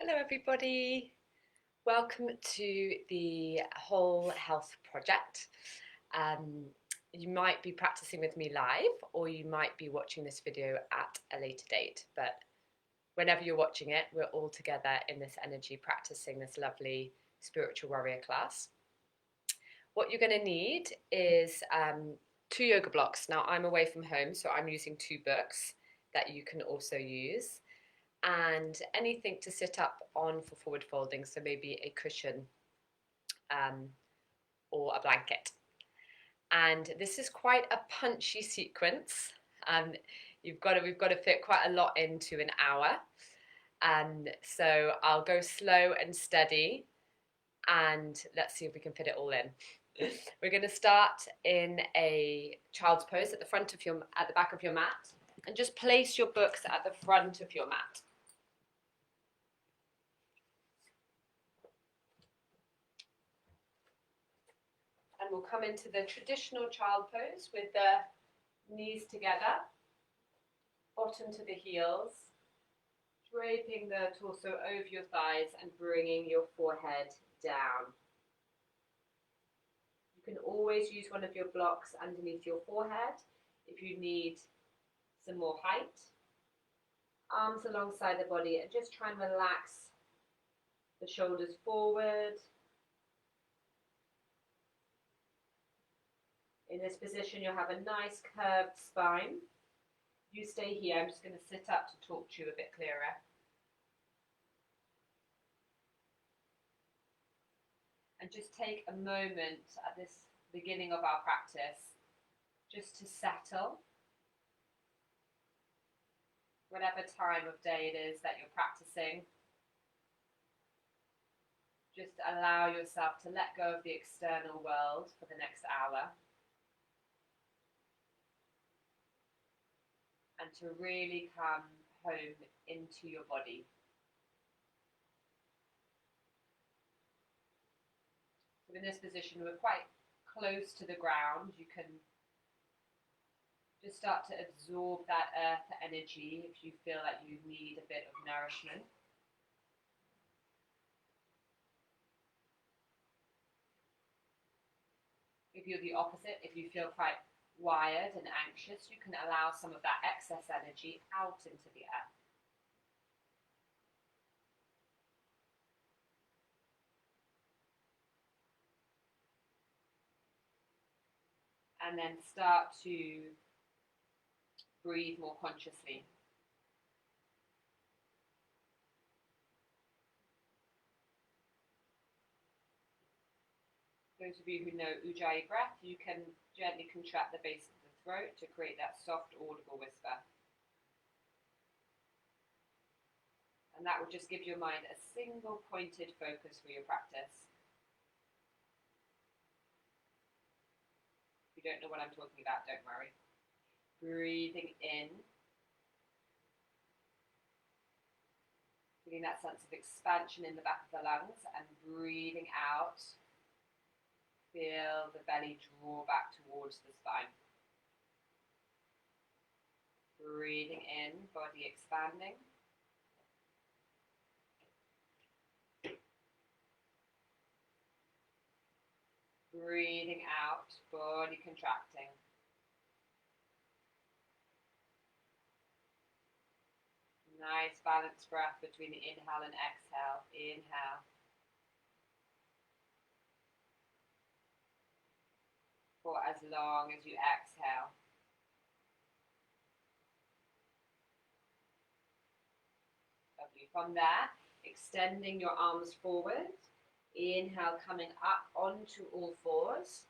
Hello everybody, welcome to the Whole Health Project. You might be practicing with me live or you might be watching this video at a later date, but whenever you're watching it, we're all together in this energy practicing this lovely spiritual warrior class. What you're going to need is 2 yoga blocks. Now I'm away from home, so I'm using 2 books that you can also use, and anything to sit up on for forward folding, so maybe a cushion or a blanket. And this is quite a punchy sequence. We've got to fit quite a lot into an hour. So I'll go slow and steady, and let's see if we can fit it all in. We're going to start in a child's pose at the back of your mat, and just place your books at the front of your mat. And we'll come into the traditional child pose with the knees together, bottom to the heels, draping the torso over your thighs and bringing your forehead down. You can always use one of your blocks underneath your forehead if you need some more height. Arms alongside the body, and just try and relax the shoulders forward. In this position, you'll have a nice curved spine. You stay here. I'm just going to sit up to talk to you a bit clearer. And just take a moment at this beginning of our practice just to settle. Whatever time of day it is that you're practicing, just allow yourself to let go of the external world for the next hour. And to really come home into your body. So in this position, we're quite close to the ground. You can just start to absorb that earth energy if you feel like you need a bit of nourishment. If you're the opposite, if you feel quite wired and anxious, you can allow some of that excess energy out into the air. And then start to breathe more consciously. Those of you who know Ujjayi breath, you can gently contract the base of the throat to create that soft, audible whisper. And that will just give your mind a single pointed focus for your practice. If you don't know what I'm talking about, don't worry. Breathing in. Feeling that sense of expansion in the back of the lungs, and breathing out. Feel the belly draw back towards the spine. Breathing in, body expanding. Breathing out, body contracting. Nice balanced breath between the inhale and exhale. Inhale. For as long as you exhale. Lovely. From there, extending your arms forward. Inhale, coming up onto all fours.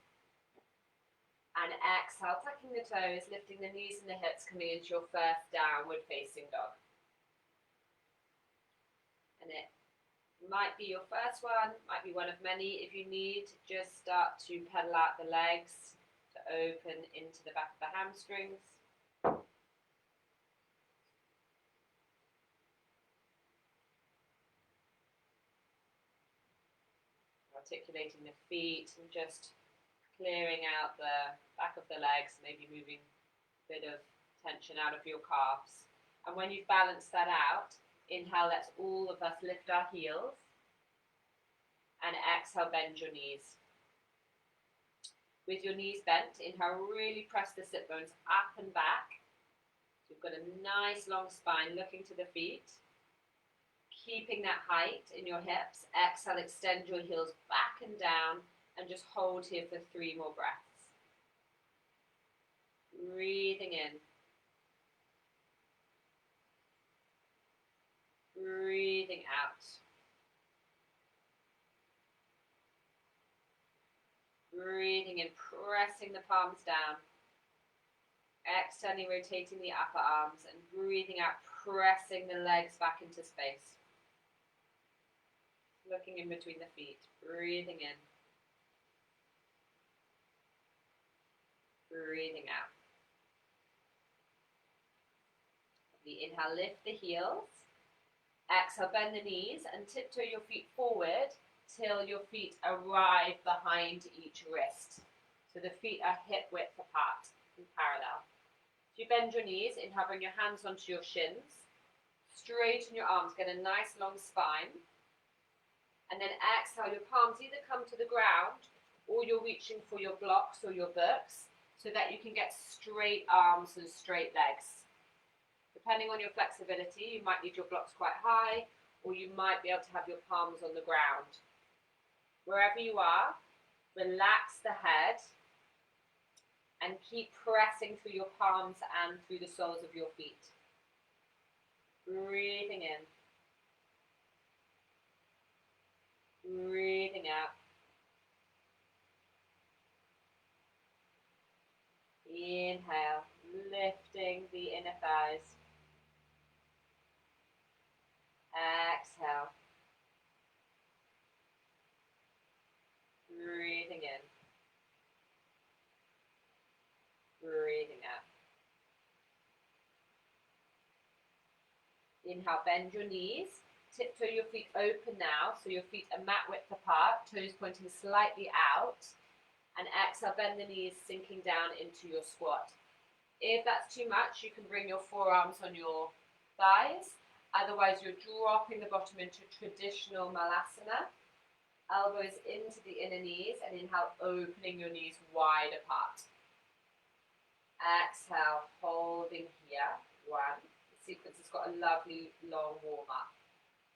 And exhale, tucking the toes, lifting the knees and the hips, coming into your first downward facing dog. And it might be your first one, might be one of many. If you need, just start to pedal out the legs to open into the back of the hamstrings. Articulating the feet and just clearing out the back of the legs, maybe moving a bit of tension out of your calves. And when you've balanced that out, Inhale, let's all of us lift our heels. And exhale, bend your knees. With your knees bent, inhale, really press the sit bones up and back. So you've got a nice long spine looking to the feet. Keeping that height in your hips. Exhale, extend your heels back and down and just hold here for 3 more breaths. Breathing in. Breathing out. Breathing in, pressing the palms down. Externally rotating the upper arms and breathing out, pressing the legs back into space. Looking in between the feet, breathing in. Breathing out. The inhale, lift the heels. Exhale, bend the knees and tiptoe your feet forward till your feet arrive behind each wrist. So the feet are hip width apart in parallel. If you bend your knees, inhale, bring your hands onto your shins. Straighten your arms, get a nice long spine. And then exhale, your palms either come to the ground or you're reaching for your blocks or your books so that you can get straight arms and straight legs. Depending on your flexibility, you might need your blocks quite high or you might be able to have your palms on the ground. Wherever you are, relax the head and keep pressing through your palms and through the soles of your feet. Breathing in. Breathing out. Inhale, lifting the inner thighs. Exhale. Breathing in. Breathing out. Inhale, bend your knees. Tiptoe your feet open now, so your feet are mat width apart, toes pointing slightly out. And exhale, bend the knees, sinking down into your squat. If that's too much, you can bring your forearms on your thighs. Otherwise, you're dropping the bottom into traditional malasana. Elbows into the inner knees, and inhale, opening your knees wide apart. Exhale, holding here. 1. The sequence has got a lovely long warm up.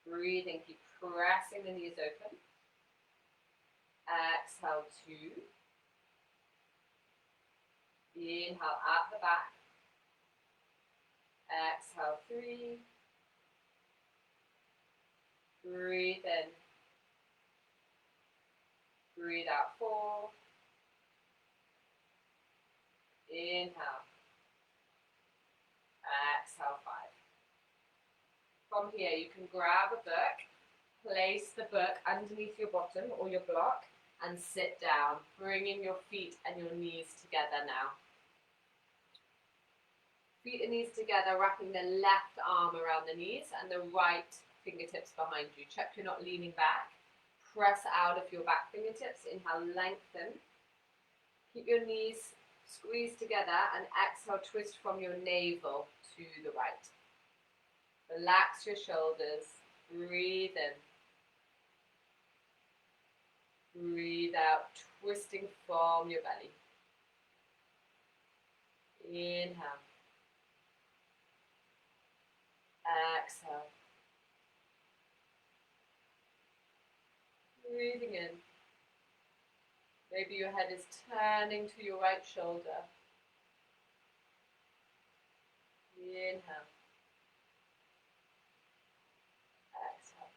Breathing, keep pressing the knees open. Exhale, 2. Inhale, up the back. Exhale, 3. Breathe in. Breathe out, 4. Inhale. Exhale, 5. From here, you can grab a book, place the book underneath your bottom or your block, and sit down, bringing your feet and your knees together now. Feet and knees together, wrapping the left arm around the knees and the right fingertips behind you. Check you're not leaning back. Press out of your back fingertips. Inhale, lengthen. Keep your knees squeezed together and exhale, twist from your navel to the right. Relax your shoulders. Breathe in. Breathe out, twisting from your belly. Inhale. Exhale. Breathing in. Maybe your head is turning to your right shoulder. Inhale. Exhale.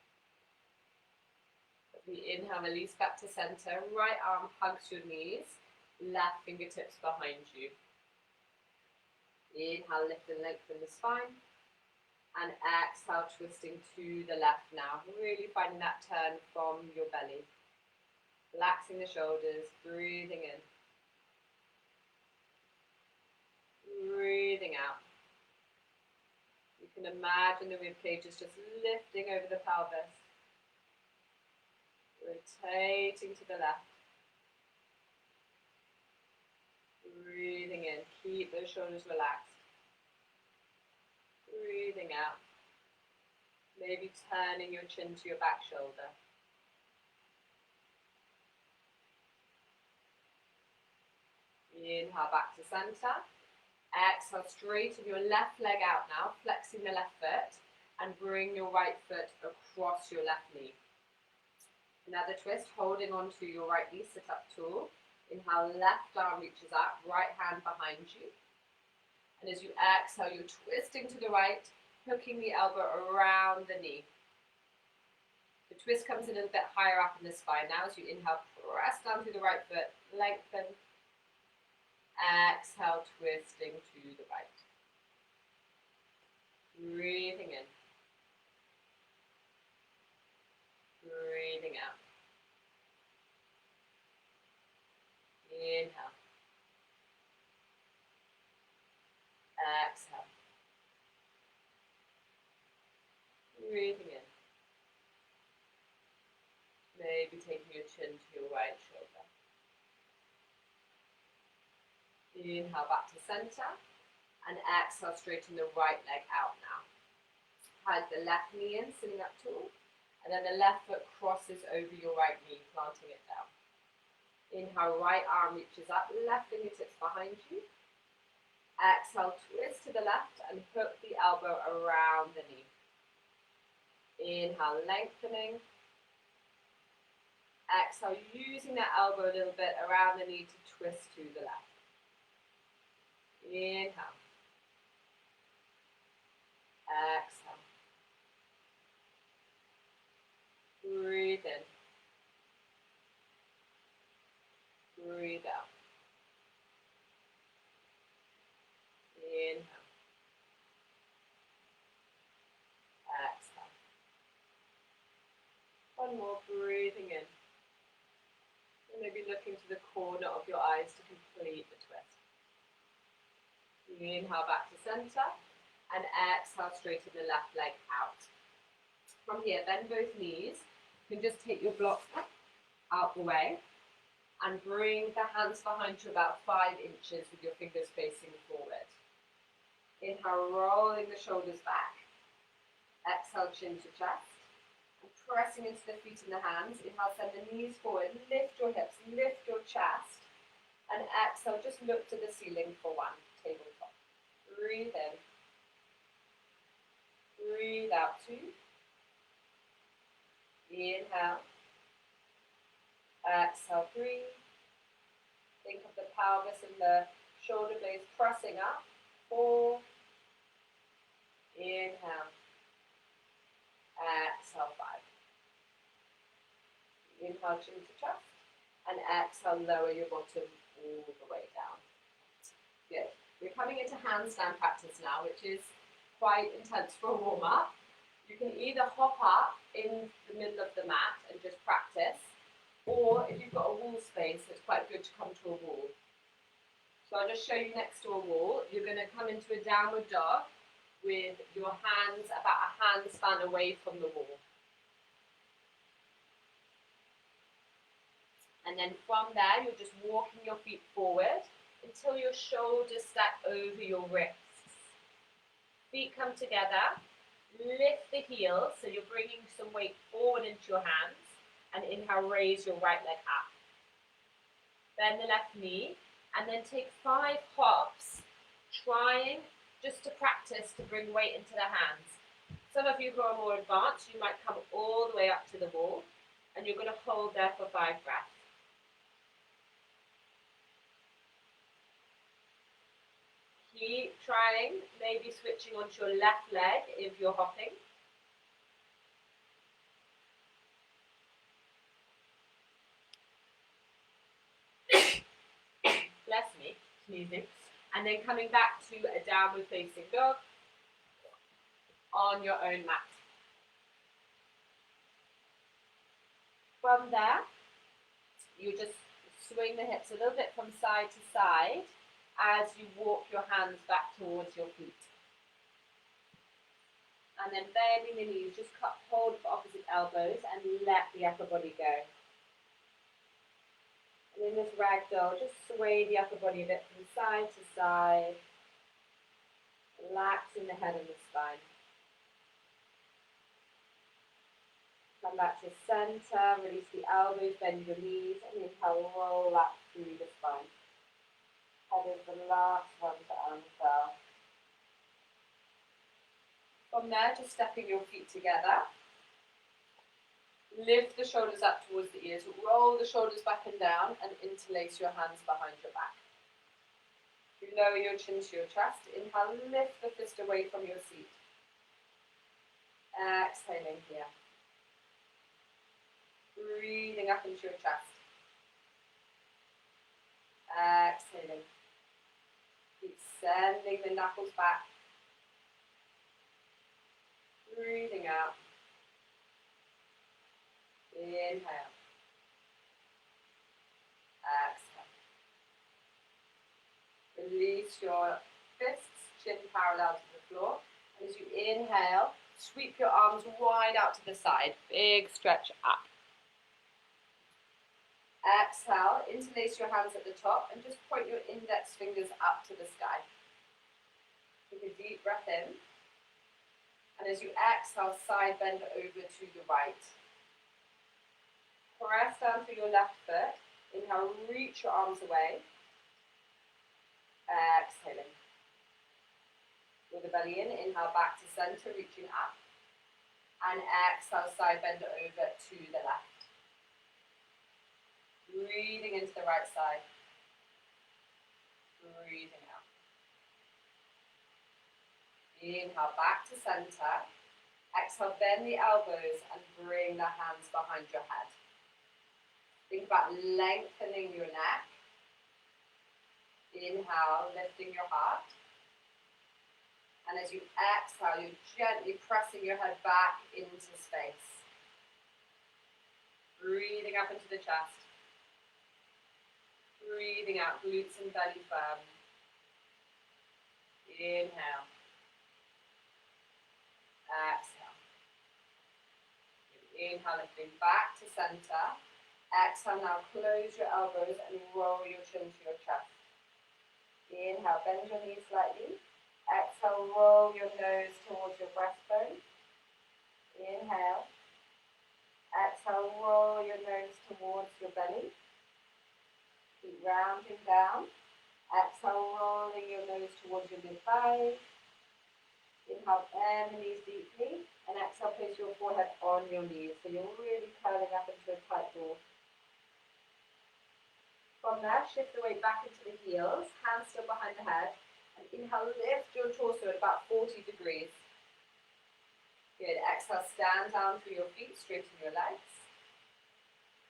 As we inhale, release back to center. Right arm hugs your knees. Left fingertips behind you. Inhale, lift and lengthen the spine. And exhale, twisting to the left now. Really finding that turn from your belly. Relaxing the shoulders, breathing in. Breathing out. You can imagine the rib cage is just lifting over the pelvis. Rotating to the left. Breathing in. Keep those shoulders relaxed. Breathing out. Maybe turning your chin to your back shoulder. Inhale back to center. Exhale, straighten your left leg out now, flexing the left foot, and bring your right foot across your left knee. Another twist, holding on to your right knee, sit up tall. Inhale, left arm reaches up, right hand behind you. And as you exhale, you're twisting to the right, hooking the elbow around the knee. The twist comes in a little bit higher up in the spine now. As you inhale, press down through the right foot, lengthen. Exhale, twisting to the right. Breathing in. Breathing out. Inhale. Exhale. Breathing in. Maybe taking your chin to your right shoulder. Inhale back to center. And exhale, straighten the right leg out now. Hug the left knee in, sitting up tall. And then the left foot crosses over your right knee, planting it down. Inhale, right arm reaches up, left fingertips behind you. Exhale, twist to the left and hook the elbow around the knee. Inhale, lengthening. Exhale, using that elbow a little bit around the knee to twist to the left. Inhale. Exhale. Breathe in. Breathe out. Inhale. Exhale. One more, breathing in. And maybe looking to the corner of your eyes to complete the twist. Inhale back to center. And exhale, straighten the left leg out. From here, bend both knees. You can just take your block out the way and bring the hands behind you about 5 inches with your fingers facing forward. Inhale, rolling the shoulders back. Exhale, chin to chest. And pressing into the feet and the hands. Inhale, send the knees forward. Lift your hips, lift your chest. And exhale, just look to the ceiling for 1, tabletop. Breathe in. Breathe out 2. Inhale. Exhale 3. Think of the pelvis and the shoulder blades pressing up. 4. Inhale. Exhale 5. Inhale, chin to chest. And exhale, lower your bottom all the way down. Good. We're coming into handstand practice now, which is quite intense for a warm-up. You can either hop up in the middle of the mat and just practice, or if you've got a wall space, it's quite good to come to a wall. So I'll just show you next to a wall. You're going to come into a downward dog with your hands about a hand span away from the wall. And then from there, you're just walking your feet forward until your shoulders stack over your wrists. Feet come together. Lift the heels, so you're bringing some weight forward into your hands. And inhale, raise your right leg up. Bend the left knee, and then take 5 hops, trying just to practice to bring weight into the hands. Some of you who are more advanced, you might come all the way up to the wall, and you're going to hold there for 5 breaths. Keep trying, maybe switching onto your left leg if you're hopping. Bless me, sneezing. And then coming back to a downward facing dog on your own mat. From there, you just swing the hips a little bit from side to side as you walk your hands back towards your feet. And then bending the knees, just hold for opposite elbows and let the upper body go. And in this ragdoll, just sway the upper body a bit from side to side, relaxing the head and the spine. Come back to center, release the elbows, bend your knees, and inhale, roll that through the spine. Head is the last one to unfurl. From there, just stepping your feet together. Lift the shoulders up towards the ears, roll the shoulders back and down, and interlace your hands behind your back. You lower your chin to your chest. Inhale, lift the fist away from your seat. Exhaling here. Breathing up into your chest. Exhaling. Keep sending the knuckles back. Breathing out. Inhale. Exhale. Release your fists, chin parallel to the floor. And as you inhale, sweep your arms wide out to the side. Big stretch up. Exhale, interlace your hands at the top and just point your index fingers up to the sky. Take a deep breath in. And as you exhale, side bend over to the right. Press down through your left foot. Inhale, reach your arms away. Exhaling. With the belly in, inhale back to center, reaching up. And exhale, side bend over to the left. Breathing into the right side. Breathing out. Inhale back to center. Exhale, bend the elbows and bring the hands behind your head. Think about lengthening your neck. Inhale, lifting your heart. And as you exhale, you're gently pressing your head back into space. Breathing up into the chest. Breathing out, glutes and belly firm. Inhale. Exhale. Inhale, lifting back to center. Exhale, now close your elbows and roll your chin to your chest. Inhale, bend your knees slightly. Exhale, roll your nose towards your breastbone. Inhale. Exhale, roll your nose towards your belly. Keep rounding down. Exhale, rolling your nose towards your mid-thigh. Inhale, bend the knees deeply. And exhale, place your forehead on your knees. So you're really curling up into a tight ball. From there, shift the weight back into the heels. Hands still behind the head. And inhale, lift your torso at about 40 degrees. Good. Exhale, stand down through your feet, straighten your legs.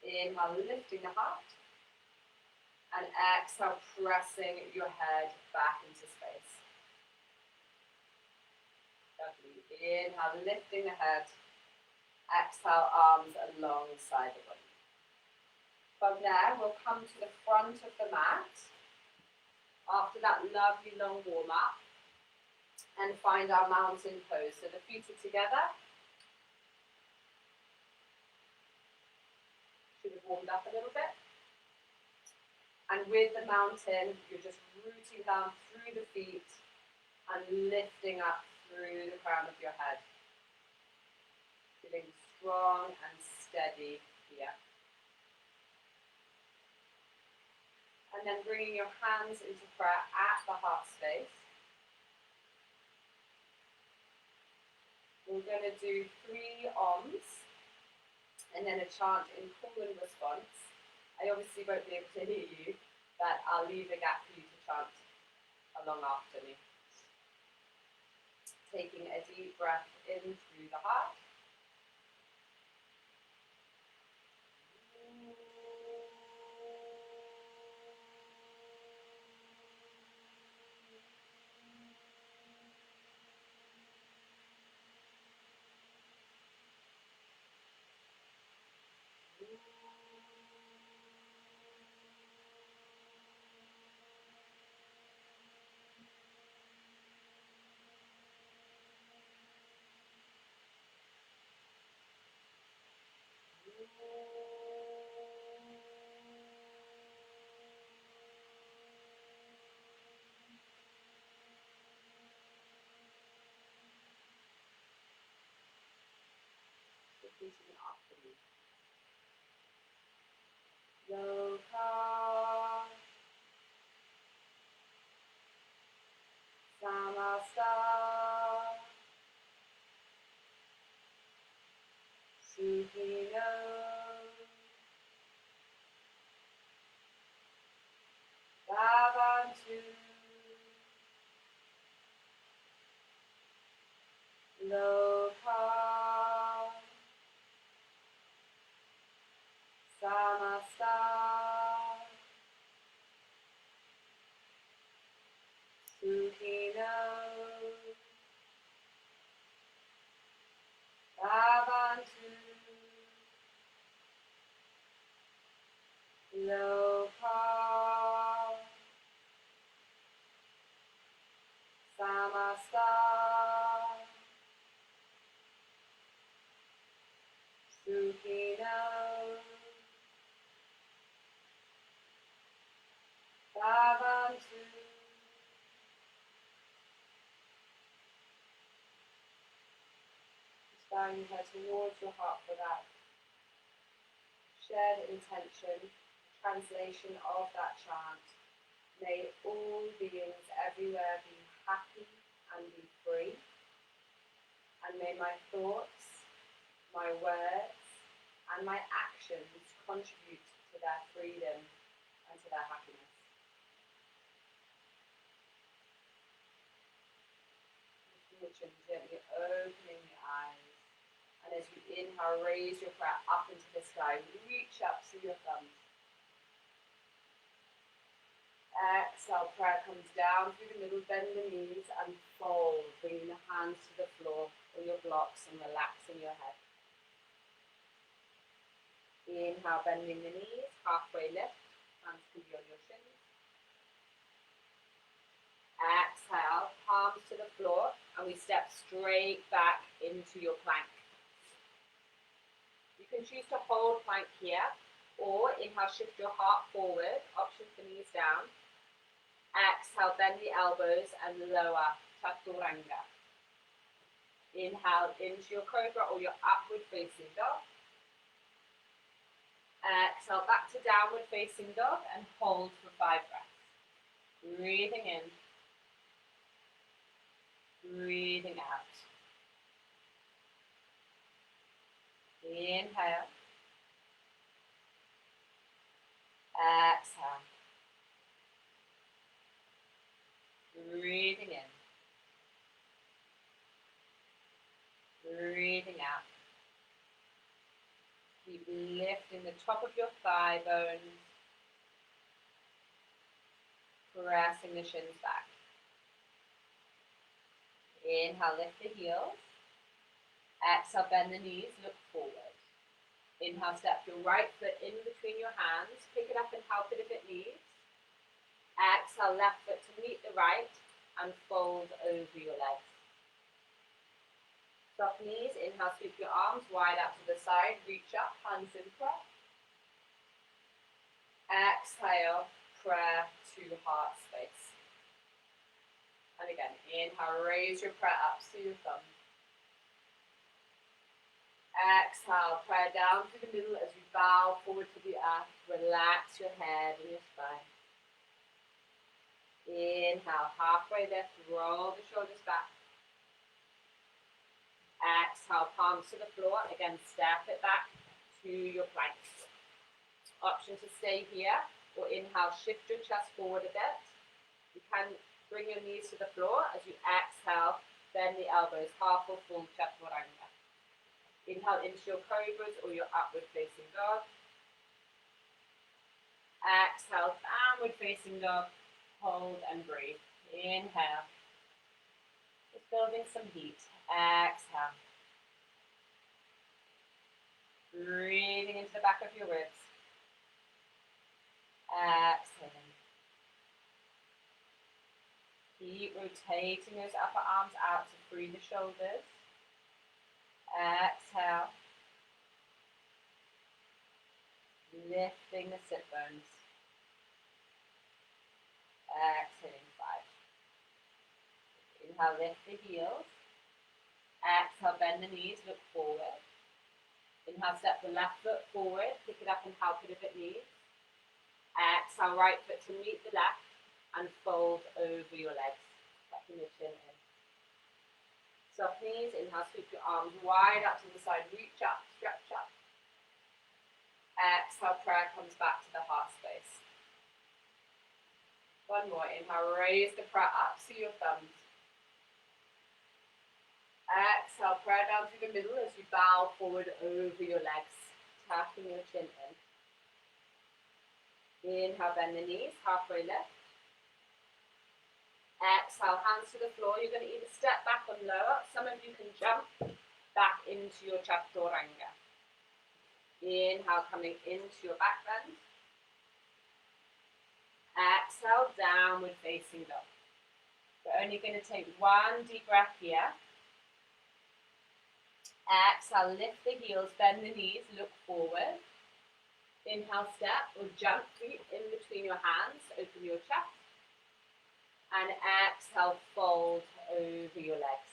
Inhale, lifting the heart. And exhale, pressing your head back into space. Lovely. Inhale, lifting the head. Exhale, arms alongside the body. From there, we'll come to the front of the mat. After that lovely long warm-up. And find our mountain pose. So the feet are together. Should have warmed up a little bit. And with the mountain, you're just rooting down through the feet and lifting up through the crown of your head. Feeling strong and steady here. And then bringing your hands into prayer at the heart space. We're going to do 3 ohms and then a chant in call and response. I obviously won't be able to hear you, but I'll leave a gap for you to chant along after me. Taking a deep breath in through the heart. completing up the knee. Loka Samasta Sukhino Bhavantu Loka Samasta Sukhino Bhavantu Loka Samasta Sukhino Bhavantu. Just bowing your head towards your heart for that shared intention, translation of that chant. May all beings everywhere be happy and be free. And may my thoughts, my words, and my actions contribute to their freedom and to their happiness. Gently opening your eyes. And as you inhale, raise your breath up into the sky. Reach up to your thumbs. Exhale, prayer comes down through the middle, bend the knees and fold, bringing the hands to the floor or your blocks and relaxing your head. Inhale, bending the knees, halfway lift, hands can be on your shins. Exhale, palms to the floor, and we step straight back into your plank. You can choose to hold plank here, or inhale, shift your heart forward, option for knees down. Exhale, bend the elbows and lower, chaturanga. Inhale into your cobra or your upward facing dog. Exhale, back to downward facing dog and hold for 5 breaths. Breathing in. Breathing out. Inhale. Exhale. Breathing in. Breathing out. Keep lifting the top of your thigh bones. Pressing the shins back. Inhale, lift the heels. Exhale, bend the knees, look forward. Inhale, step your right foot in between your hands. Pick it up and help it if it needs. Exhale, left foot to meet the right and fold over your legs. Soft knees, inhale, sweep your arms wide out to the side. Reach up, hands in prayer. Exhale, prayer to heart space. And again, inhale, raise your prayer up to your thumbs. Exhale, prayer down to the middle as you bow forward to the earth. Relax your head and your spine. Inhale, halfway lift, roll the shoulders back. Exhale, palms to the floor. Again, step it back to your planks. Option to stay here, or inhale, shift your chest forward a bit. You can bring your knees to the floor as you exhale, bend the elbows, half or full chaturanga. Inhale into your cobras or your upward facing dog. Exhale, downward facing dog. Hold and breathe. Inhale. Just building some heat. Exhale. Breathing into the back of your ribs. Exhaling. Keep rotating those upper arms out to free the shoulders. Exhale. Lifting the sit bones. Exhaling 5. Inhale, lift the heels. Exhale, bend the knees, look forward. Inhale, step the left foot forward, pick it up and half pivot knees. Exhale, right foot to meet the left and fold over your legs, tucking your chin in. Soft knees, inhale, sweep your arms wide up to the side, reach up, stretch up. Exhale, prayer comes back to the heart space. One more, inhale, raise the prayer up, see your thumbs. Exhale, prayer down through the middle as you bow forward over your legs, tucking your chin in. Inhale, bend the knees, halfway lift. Exhale, hands to the floor. You're going to either step back or lower. Some of you can jump back into your chaturanga. Inhale, coming into your back bend. Exhale, downward facing dog. We're only going to take one deep breath here. Exhale, lift the heels, bend the knees, look forward. Inhale, step or jump feet in between your hands, open your chest. And exhale, fold over your legs.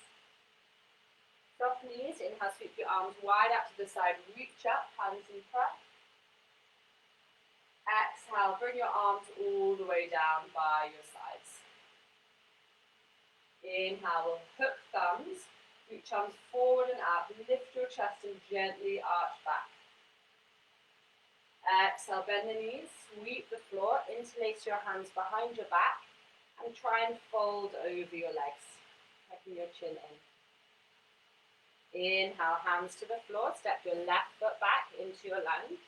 Soft knees, inhale, sweep your arms wide out to the side, reach up, hands in front. Exhale, bring your arms all the way down by your sides. Inhale, we'll hook thumbs, reach arms forward and up, lift your chest and gently arch back. Exhale, bend the knees, sweep the floor, interlace your hands behind your back, and try and fold over your legs, tucking your chin in. Inhale, hands to the floor, step your left foot back into your lunge.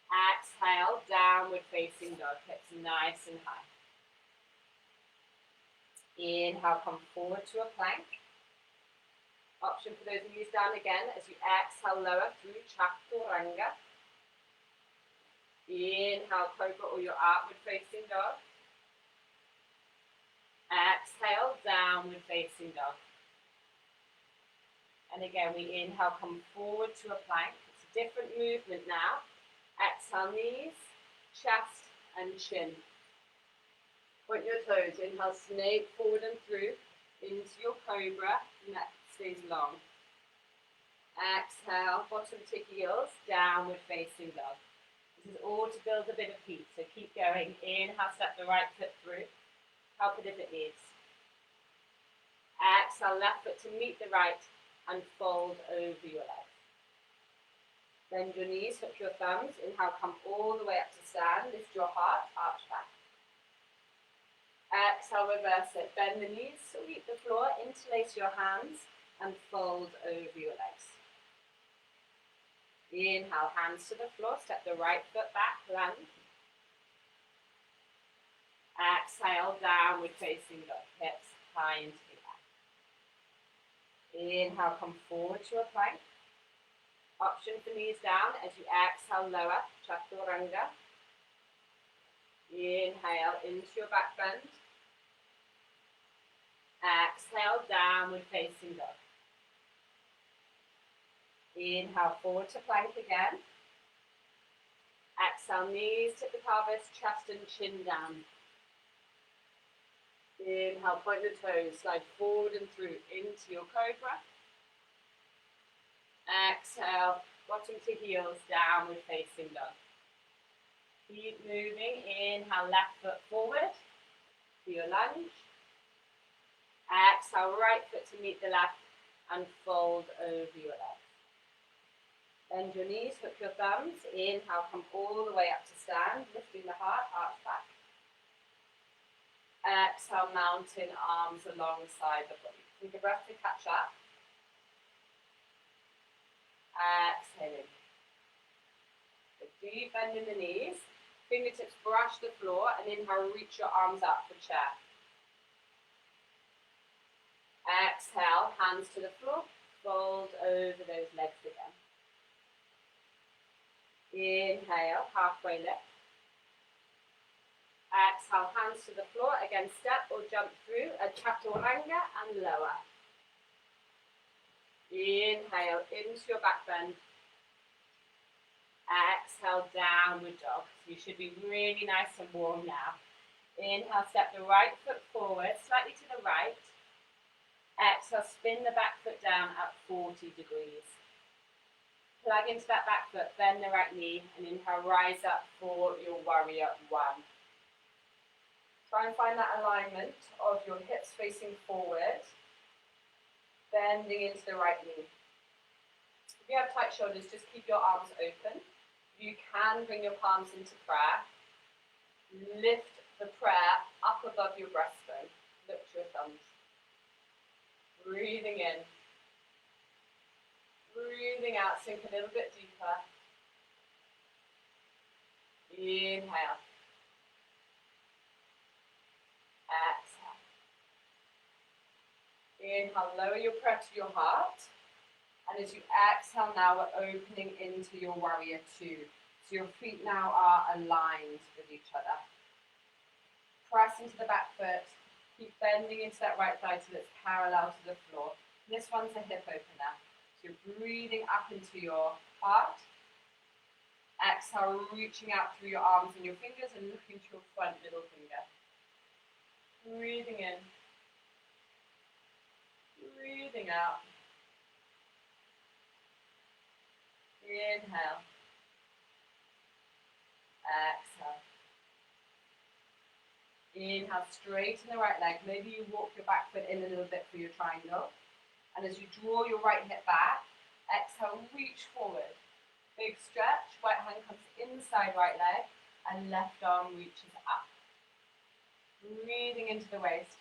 Exhale, downward facing dog, hips nice and high. Inhale, come forward to a plank. Option for those knees down again as you exhale, lower through chaturanga. Inhale, cobra or your outward facing dog. Exhale, downward facing dog. And again, we inhale, come forward to a plank. It's a different movement now. Exhale, knees, chest and chin. Point your toes. Inhale, snake forward and through into your cobra. Neck stays long. Exhale, bottom to heels, downward facing dog. This is all to build a bit of heat, so keep going. Inhale, step the right foot through. Help it if it needs. Exhale, left foot to meet the right and fold over your legs. Bend your knees, hook your thumbs. Inhale, come all the way up to stand. Lift your heart, arch back. Exhale, reverse it. Bend the knees, sweep the floor, interlace your hands and fold over your legs. Inhale, hands to the floor, step the right foot back, land. Exhale, downward facing dog, hips high into the back. Inhale, come forward to a plank. Option for knees down as you exhale, lower, chaturanga. Inhale, into your back bend. Exhale, downward facing dog. Inhale, forward to plank again. Exhale, knees to the pelvis, chest and chin down. Inhale, point the toes, slide forward and through into your cobra. Exhale, bottom to heels, downward facing dog. Keep moving. Inhale, left foot forward for your lunge. Exhale, right foot to meet the left and fold over your legs. Bend your knees, hook your thumbs. Inhale, come all the way up to stand, lifting the heart, arch back. Exhale, mountain arms alongside the body. Take a breath to catch up. Exhaling. A deep bend in the knees. Fingertips brush the floor and inhale, reach your arms up for chair. Exhale, hands to the floor. Fold over those legs again. Inhale, halfway lift. Exhale, hands to the floor. Again, step or jump through a chaturanga and lower. Inhale, into your back bend. Exhale, downward dog. You should be really nice and warm now. Inhale, step the right foot forward, slightly to the right. Exhale, spin the back foot down at 40 degrees. Plug into that back foot, bend the right knee, and inhale, rise up for your warrior one. Try and find that alignment of your hips facing forward, bending into the right knee. If you have tight shoulders, just keep your arms open. You can bring your palms into prayer. Lift the prayer up above your breastbone. Lift your thumbs. Breathing in. Breathing out, sink a little bit deeper. Inhale. Exhale. Inhale, lower your prayer to your heart. And as you exhale now, we're opening into your warrior two. So your feet now are aligned with each other. Press into the back foot. Keep bending into that right thigh till it's parallel to the floor. This one's a hip opener. So you're breathing up into your heart. Exhale, reaching out through your arms and your fingers and looking to your front middle finger. Breathing in. Breathing out. Inhale. Exhale. Inhale, straighten the right leg. Maybe you walk your back foot in a little bit for your triangle. And as you draw your right hip back, exhale, reach forward. Big stretch, right hand comes inside right leg, and left arm reaches up. Breathing into the waist.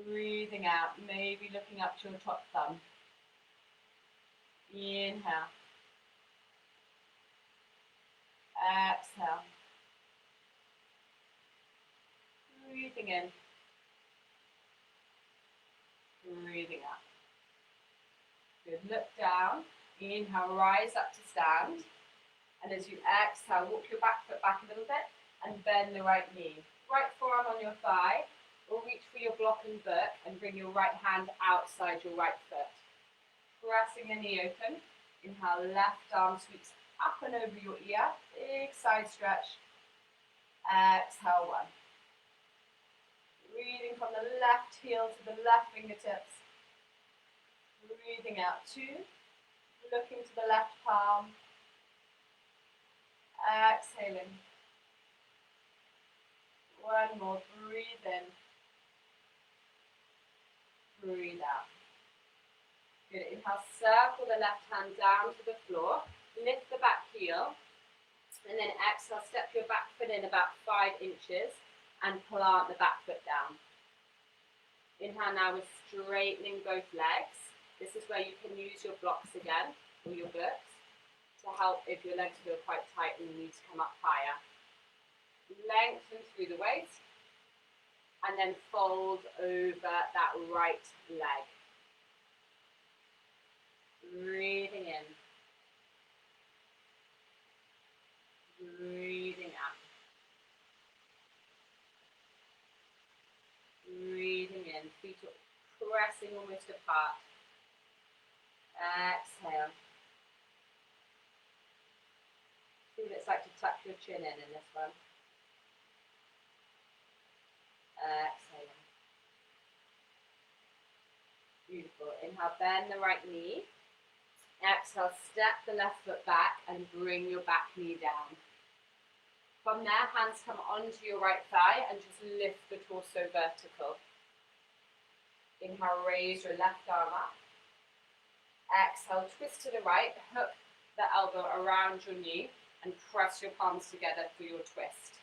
Breathing out, maybe looking up to your top thumb. Inhale. Exhale. Breathing in. Breathing out. Good. Look down. Inhale, rise up to stand. And as you exhale, walk your back foot back a little bit and bend the right knee. Right forearm on your thigh, or reach for your block and book and bring your right hand outside your right foot. Pressing the knee open. Inhale, left arm sweeps up and over your ear. Big side stretch. Exhale, one. Breathing from the left heel to the left fingertips. Breathing out, two. Looking to the left palm. Exhaling. One more, breathe in. Breathe out. Good, inhale, circle the left hand down to the floor. Lift the back heel. And then exhale, step your back foot in about 5 inches and plant the back foot down. Inhale now, we're straightening both legs. This is where you can use your blocks again, or your books, to help if your legs feel quite tight and you need to come up higher. Lengthen through the waist, and then fold over that right leg. Breathing in. Breathing out. Breathing in. Feet are pressing almost apart. Exhale. See what it's like to tuck your chin in this one. Exhale. Beautiful. Inhale, bend the right knee. Exhale, step the left foot back and bring your back knee down. From there, hands come onto your right thigh and just lift the torso vertical. Inhale, raise your left arm up. Exhale, twist to the right, hook the elbow around your knee and press your palms together for your twist.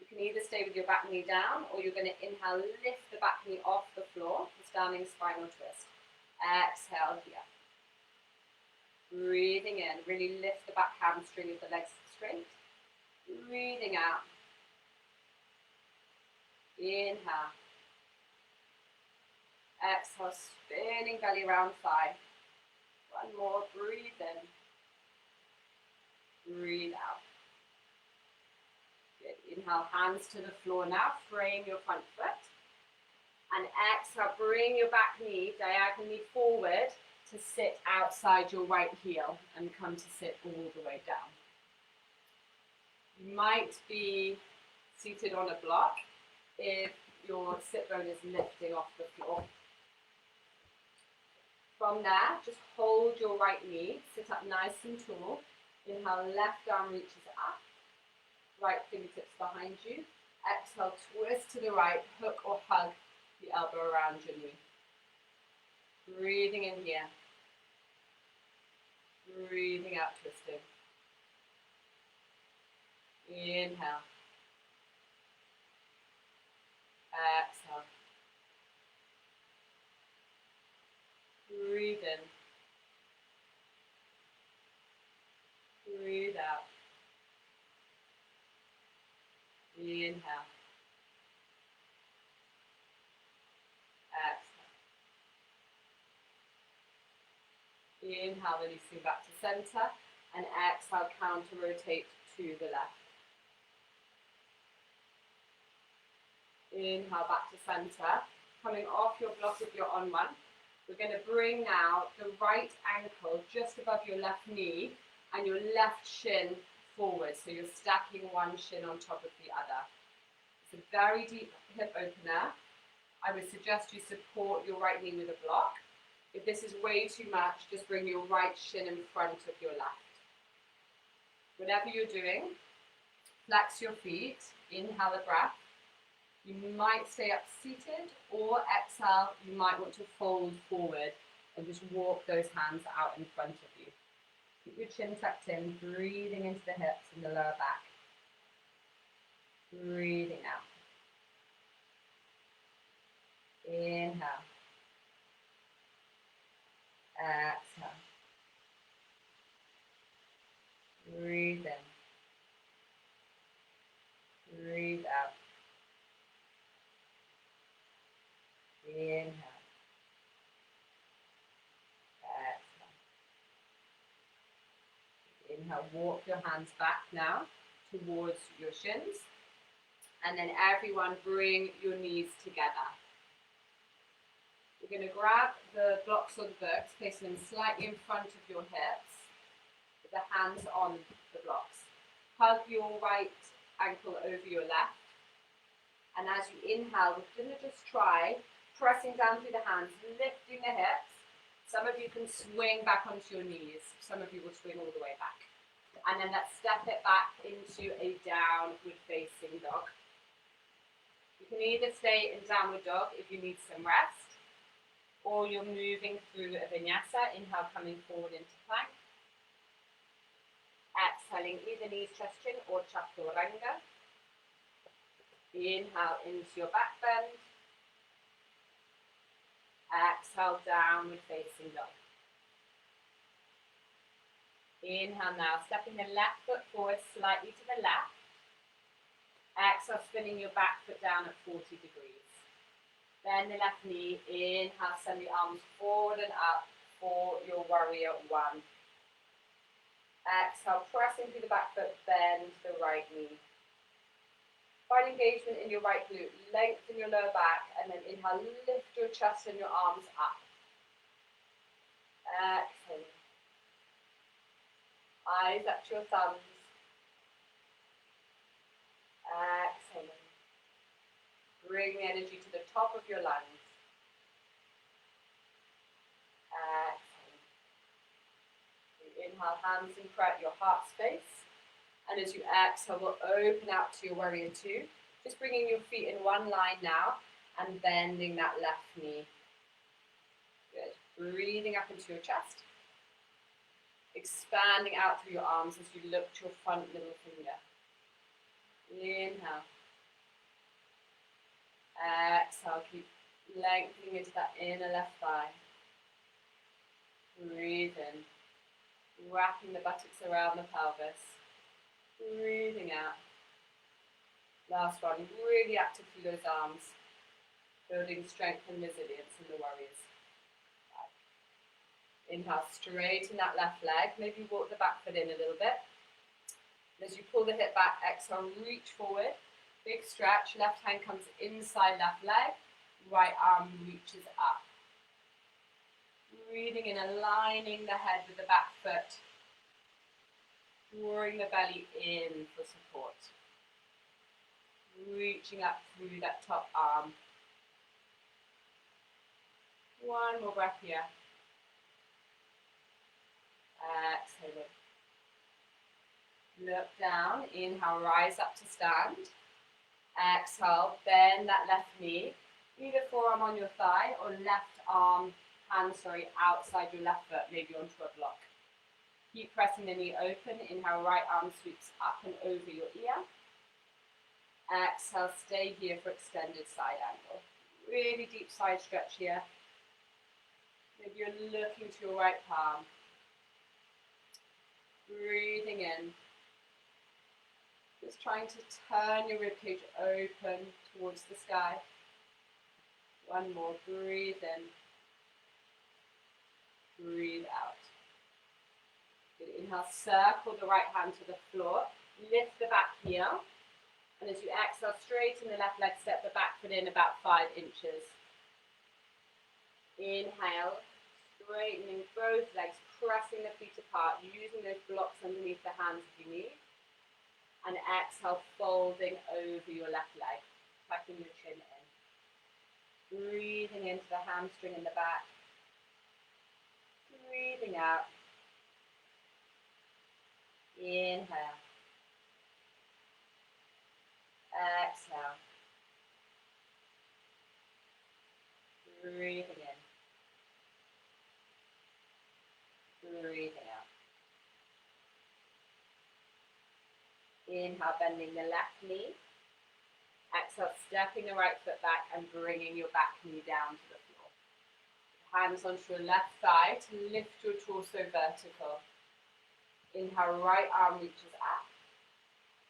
You can either stay with your back knee down or you're going to inhale, lift the back knee off the floor, the standing spinal twist. Exhale here. Breathing in, really lift the back hamstring of the legs straight. Breathing out. Inhale. Exhale, spinning belly round thigh. One more, breathe in. Breathe out. Good. Inhale, hands to the floor now. Frame your front foot. And exhale, bring your back knee diagonally forward to sit outside your right heel and come to sit all the way down. You might be seated on a block. If your sit bone is lifting off the floor. From there, just hold your right knee, sit up nice and tall. Inhale, left arm reaches up, right fingertips behind you. Exhale, twist to the right, hook or hug the elbow around your knee. Breathing in here. Breathing out, twisting. Inhale. Exhale. Breathe in. Breathe out. Inhale. Exhale. Inhale, releasing back to center. And exhale, counter rotate to the left. Inhale, back to center. Coming off your block if you're on one. We're going to bring now the right ankle just above your left knee and your left shin forward. So you're stacking one shin on top of the other. It's a very deep hip opener. I would suggest you support your right knee with a block. If this is way too much, just bring your right shin in front of your left. Whatever you're doing, flex your feet, inhale a breath. You might stay up seated, or exhale, you might want to fold forward and just walk those hands out in front of you. Keep your chin tucked in, breathing into the hips and the lower back. Breathing out. Inhale. Exhale. Breathe in. Breathe out. Inhale. Exhale. Inhale, walk your hands back now towards your shins. And then everyone bring your knees together. You're going to grab the blocks or the books, placing them slightly in front of your hips, with the hands on the blocks. Hug your right ankle over your left. And as you inhale, we're going to just try pressing down through the hands, lifting the hips. Some of you can swing back onto your knees. Some of you will swing all the way back. And then let's step it back into a downward facing dog. You can either stay in downward dog if you need some rest, or you're moving through a vinyasa. Inhale, coming forward into plank. Exhaling, either knees, chest, chin, or chaturanga. Inhale into your back bend. Exhale, downward facing dog. Inhale now, stepping the left foot forward slightly to the left. Exhale, spinning your back foot down at 40 degrees. Then the left knee, inhale, send the arms forward and up for your warrior one. Exhale, pressing through the back foot, bend the right knee. Find engagement in your right glute, lengthen your lower back, and then inhale, lift your chest and your arms up. Exhale. Eyes up to your thumbs. Exhale. Bring the energy to the top of your lungs. Exhale. Inhale, hands in prayer at your heart space. And as you exhale, we'll open out to your warrior two. Just bringing your feet in one line now and bending that left knee. Good. Breathing up into your chest. Expanding out through your arms as you look to your front middle finger. Inhale. Exhale. Keep lengthening into that inner left thigh. Breathe in. Wrapping the buttocks around the pelvis. Breathing out. Last one, really active through those arms, building strength and resilience in the warriors. Inhale, straighten that left leg, maybe walk the back foot in a little bit. As you pull the hip back, exhale, reach forward, big stretch, left hand comes inside left leg, right arm reaches up. Breathing in, aligning the head with the back foot. Drawing the belly in for support. reaching up through that top arm. One more breath here. Exhaling. Look down, inhale, rise up to stand. Exhale, bend that left knee, either forearm on your thigh or left arm, outside your left foot, maybe onto a block. Keep pressing the knee open. Inhale, right arm sweeps up and over your ear. Exhale, stay here for extended side angle. Really deep side stretch here. Maybe you're looking to your right palm. Breathing in. Just trying to turn your ribcage open towards the sky. One more. Breathe in. Breathe out. Good. Inhale, circle the right hand to the floor. Lift the back heel. And as you exhale, straighten the left leg, step the back foot in about 5 inches. Inhale, straightening both legs, pressing the feet apart, using those blocks underneath the hands if you need. And exhale, folding over your left leg, tucking your chin in. Breathing into the hamstring in the back. Breathing out. Inhale. Exhale. Breathing in. Breathing out. Inhale, bending the left knee. Exhale, stepping the right foot back and bringing your back knee down to the floor. Hands onto your left thigh to lift your torso vertical. Inhale, right arm reaches up.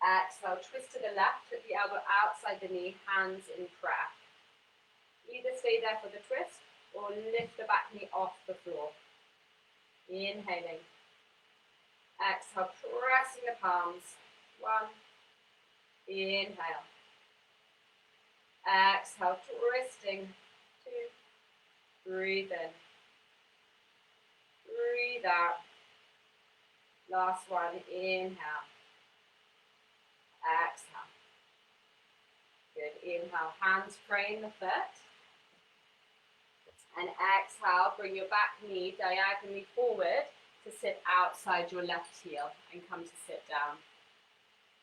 Exhale, twist to the left, put the elbow outside the knee, hands in prayer. Either stay there for the twist or lift the back knee off the floor. Inhaling. Exhale, pressing the palms. 1. Inhale. Exhale, twisting. 2. Breathe in. Breathe out. Last one. Inhale. Exhale. Good. Inhale, hands frame the foot. And exhale, bring your back knee diagonally forward to sit outside your left heel and come to sit down.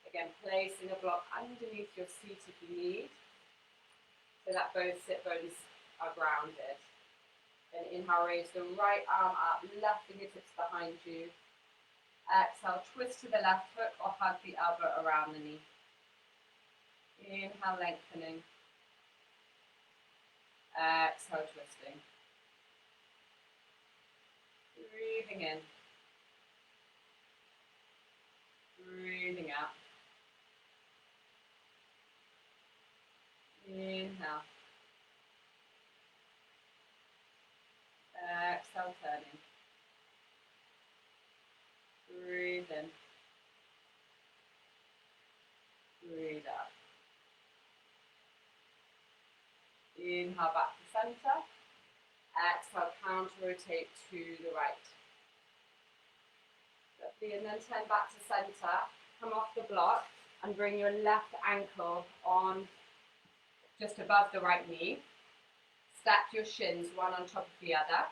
Again, placing a block underneath your seat if you need, so that both sit bones are grounded. Then inhale, raise the right arm up, left fingertips behind you. Exhale, twist to the left foot or hug the elbow around the knee. Inhale, lengthening. Exhale, twisting. Breathing in. Breathing out. Inhale. Exhale, turning. Breathe in. Breathe out. Inhale, back to center. Exhale, counter rotate to the right. Lovely, and then turn back to center. Come off the block and bring your left ankle on just above the right knee. Stack your shins one on top of the other,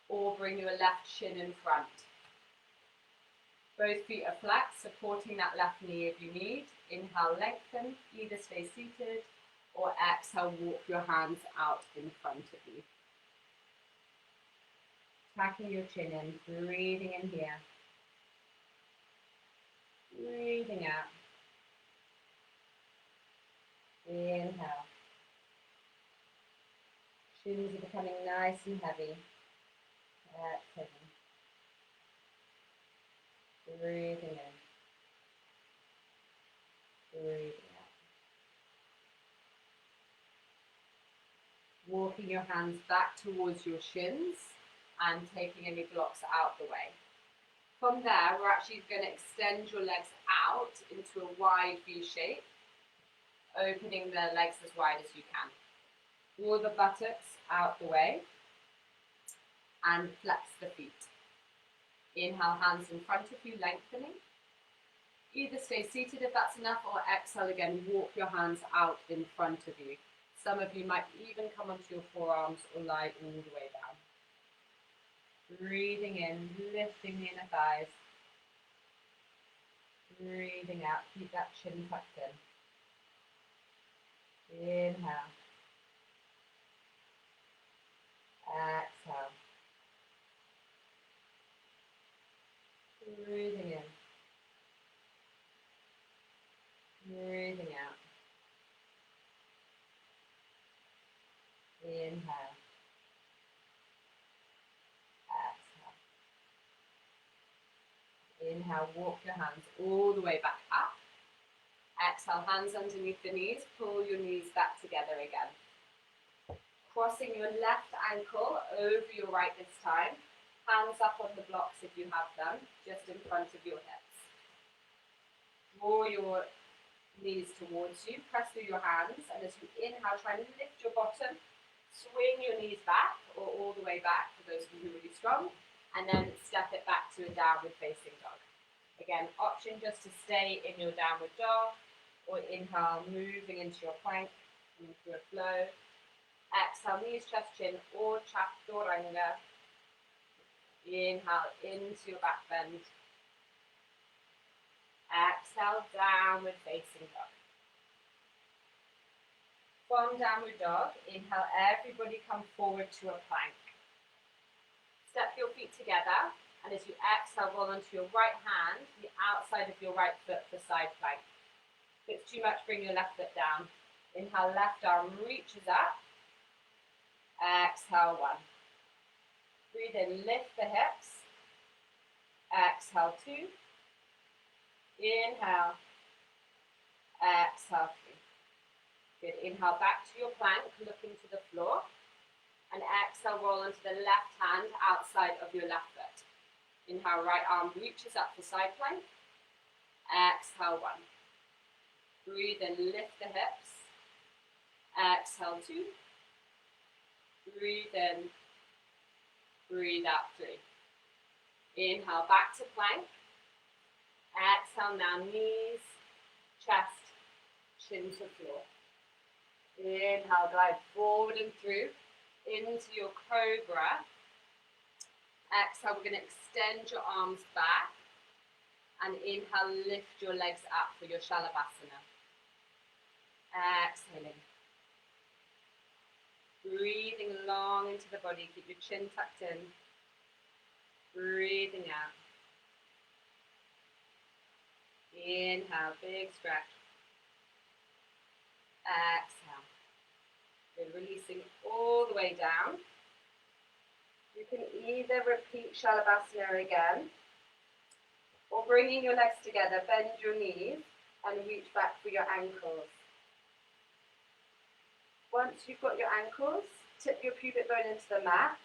or bring your left shin in front. Both feet are flat, supporting that left knee if you need. Inhale, lengthen, either stay seated, or exhale, walk your hands out in front of you. Tucking your chin in, breathing in here. Breathing out. Inhale. Shins are becoming nice and heavy. Exhaling. Breathing in. Breathing out. Walking your hands back towards your shins and taking any blocks out the way. From there, we're actually going to extend your legs out into a wide V shape, opening the legs as wide as you can. Draw the buttocks out the way and flex the feet. Inhale, hands in front of you, lengthening. Either stay seated if that's enough, or exhale again, walk your hands out in front of you. Some of you might even come onto your forearms or lie all the way down. Breathing in, lifting the inner thighs. Breathing out, keep that chin tucked in. Inhale. Exhale. Breathing in. Breathing out. Inhale. Exhale. Inhale, walk your hands all the way back up. Exhale, hands underneath the knees. Pull your knees back together again. Crossing your left ankle over your right this time. Hands up on the blocks if you have them, just in front of your hips. Draw your knees towards you, press through your hands, and as you inhale, try and lift your bottom. Swing your knees back, or all the way back for those of you who are really strong, and then step it back to a downward facing dog. Again, option just to stay in your downward dog, or inhale, moving into your plank, into a flow. Exhale, knees, chest, chin, or chaturanga. Inhale, into your back bend. Exhale, downward facing dog. From downward dog, inhale, everybody come forward to a plank. Step your feet together, and as you exhale, roll onto your right hand, the outside of your right foot for side plank. If it's too much, bring your left foot down. Inhale, left arm reaches up. Exhale, one. Breathe in, lift the hips. Exhale, two. Inhale. Exhale, three. Good. Inhale, back to your plank, looking to the floor. And exhale, roll onto the left hand outside of your left foot. Inhale, right arm reaches up for side plank. Exhale, one. Breathe in, lift the hips. Exhale, two. Breathe in. Breathe out, three. Inhale, back to plank. Exhale, now knees, chest, chin to floor. Inhale, glide forward and through into your cobra. Exhale, we're going to extend your arms back. And inhale, lift your legs up for your Shalabhasana. Exhaling. Breathing long into the body, keep your chin tucked in. Breathing out. Inhale, big stretch. Exhale. Good, releasing all the way down. You can either repeat Shalabhasana again, or bringing your legs together, bend your knees and reach back for your ankles. Once you've got your ankles, tip your pubic bone into the mat,